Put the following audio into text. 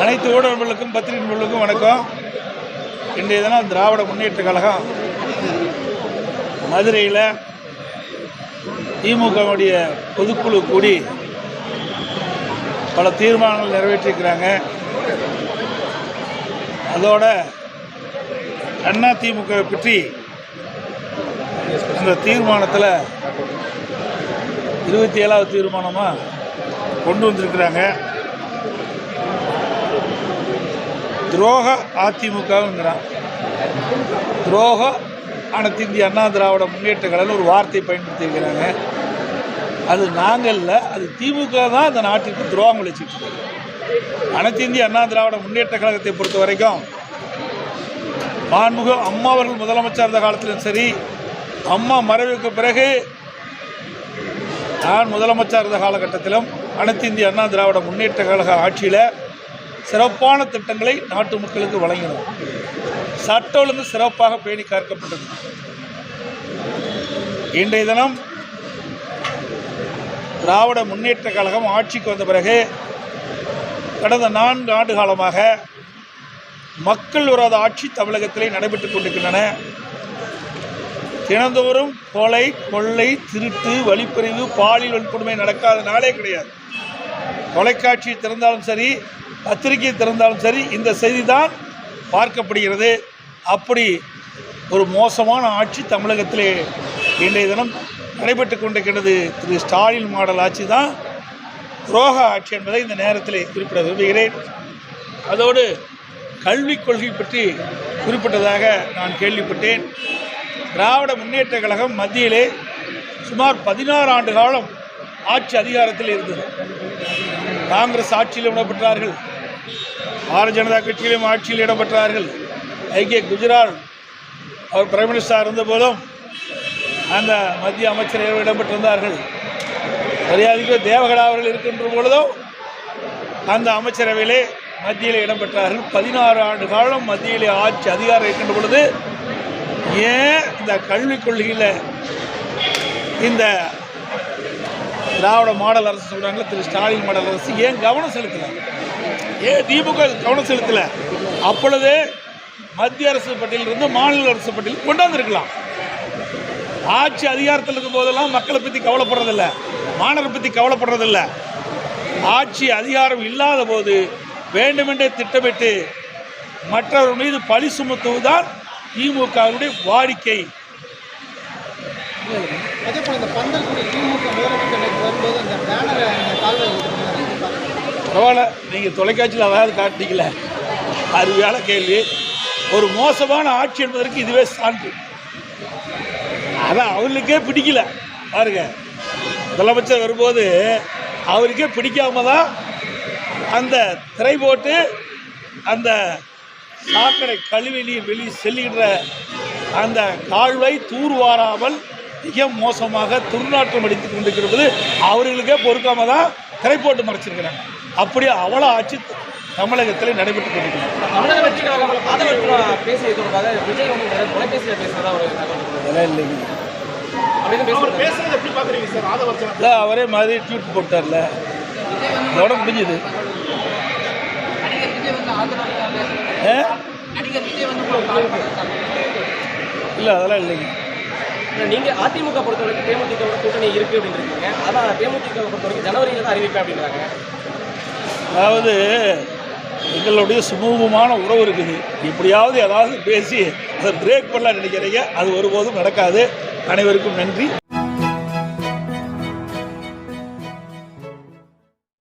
அனைத்து ஊடகங்களுக்கும் பத்திரிகை நண்பர்களுக்கும் வணக்கம். இன்றைய தினம் திராவிட முன்னேற்ற கழகம் மதுரையில் திமுகவுடைய பொதுக்குழு கூடி பல தீர்மானங்கள் நிறைவேற்றியிருக்கிறாங்க. அதோட அண்ணா திமுக பற்றி அந்த தீர்மானத்தில் 27வது தீர்மானமாக கொண்டு வந்திருக்கிறாங்க. துரோக அதிமுகங்கிறான். துரோக அனைத்து இந்திய அண்ணா திராவிட முன்னேற்ற கழகம் ஒரு வார்த்தை பயன்படுத்தியிருக்கிறாங்க. அது நாங்கள் இல்லை, அது திமுக தான் இந்த நாட்டிற்கு துரோகம் விளைச்சிட்டு. அனைத்து இந்திய அண்ணா திராவிட முன்னேற்ற கழகத்தை பொறுத்த வரைக்கும் மாண்புமிகு அம்மா அவர்கள் முதலமைச்சர் இருந்த காலத்திலும் சரி, அம்மா மறைவுக்கு பிறகு நான் முதலமைச்சர் இருந்த காலகட்டத்திலும் அனைத்து இந்திய அண்ணா திராவிட முன்னேற்ற கழக ஆட்சியில் சிறப்பான திட்டங்களை நாட்டு மக்களுக்கு வழங்கினோம். சட்ட ஒழுங்கு சிறப்பாக பேணி காக்கப்பட்டது. இன்றைய தினம் திராவிட முன்னேற்ற கழகம் ஆட்சிக்கு வந்த பிறகு கடந்த 4 ஆண்டு காலமாக மக்கள் விரோத ஆட்சி தமிழகத்திலே நடைபெற்றுக் கொண்டிருக்கின்றன. தினந்தோறும் கொலை, கொள்ளை, திருட்டு, வழிப்பறிவு, பாலியல் வன்கொடுமை நடக்காத நாளே கிடையாது. தொலைக்காட்சி திறந்தாலும் சரி, பத்திரிகை திறந்தாலும் சரி, இந்த செய்தி தான் பார்க்கப்படுகிறது. அப்படி ஒரு மோசமான ஆட்சி தமிழகத்திலே இன்றைய தினம் நடைபெற்று கொண்டிருக்கிறது. திரு ஸ்டாலின் மாடல் ஆட்சி தான் துரோக ஆட்சி என்பதை இந்த நேரத்தில் குறிப்பிட விரும்புகிறேன். அதோடு கல்விக் கொள்கை பற்றி குறிப்பிட்டதாக நான் கேள்விப்பட்டேன். திராவிட முன்னேற்ற கழகம் மத்தியிலே சுமார் 16 ஆண்டு காலம் ஆட்சி அதிகாரத்தில் இருந்தது. காங்கிரஸ் ஆட்சியில் இடம்பெற்றார்கள், பாரதிய ஜனதா கட்சியிலும் ஆட்சியில் இடம்பெற்றார்கள். ஐக்கிய குஜராத் அவர் பிரைம் மினிஸ்டராக இருந்தபோதும் அந்த மத்திய அமைச்சரவை இடம்பெற்றிருந்தார்கள். மரியாதைக்கு தேவகடா அவர்கள் இருக்கின்ற பொழுதும் அந்த அமைச்சரவையிலே மத்தியில் இடம்பெற்றார்கள். 16 ஆண்டு காலம் மத்தியிலே ஆட்சி அதிகாரம் இருக்கின்ற பொழுது ஏன் இந்த கல்விக் கொள்கையில் இந்த திராவிட மாடல் அரசு சொல்கிறாங்க, திரு ஸ்டாலின் மாடல் அரசு ஏன் கவனம் செலுத்தலை? ஏன் திமுக கவனம் செலுத்தலை? அப்பொழுது மத்திய அரசு பட்டியலிருந்து மாநில அரசு பட்டியல் கொண்டாந்துருக்கலாம். ஆட்சி அதிகாரத்தில் இருக்கும் போதெல்லாம் மக்களை பற்றி கவலைப்படுறதில்லை, மாணவரை பற்றி கவலைப்படுறதில்லை. ஆட்சி அதிகாரம் இல்லாத போது வேண்டுமென்றே திட்டமிட்டு மற்றவர் மீது பழி சுமத்துவதுதான் திமுகவுடைய வாடிக்கை. பரவாயில்ல, நீங்கள் தொலைக்காட்சியில் அதாவது காட்டிக்கல, அருமையான கேள்வி. ஒரு மோசமான ஆட்சி என்பதற்கு இதுவே சான்று. அதான் அவர்களுக்கே பிடிக்கல. பாருங்க, முதலமைச்சர் வரும்போது அவருக்கே பிடிக்காம தான் அந்த திரை போட்டு அந்த சாக்கடை கழிவு நீர் வெளியே செல்லுகின்ற அந்த கால்வாய் தூர்வாராமல் மிக மோசமாக துர்நாற்றம் அடித்துக் கொண்டிருக்கிறது. அவர்களுக்கே பொறுக்காம தான் திரை போட்டு மறைச்சிருக்கிறாங்க. அப்படியே அவ்வளோ ஆட்சி தமிழகத்தில் நடைபெற்றுக் கொண்டிருக்கிறது. அவரே மாதிரி ட்வீட் போட்டார்ல, அதோட முடிஞ்சது. இல்லை, அதெல்லாம் இல்லைங்க. நீங்கள் அதிமுக பொறுத்த வரைக்கும் தேமுதிக கூட்டணி இருக்குது அப்படின்னு இருக்கீங்க. அதான் தேமுதிக பொறுத்த வரைக்கும் ஜனவரியில் தான் அறிவிப்பேன் அப்படின்றாங்க. அதாவது எங்களுடைய சுமூகமான உறவு இருக்குது. எப்படியாவது ஏதாவது பேசி அதை பிரேக் பண்ணலாம் நினைக்கிறீங்க. அது ஒருபோதும் நடக்காது. அனைவருக்கும் நன்றி.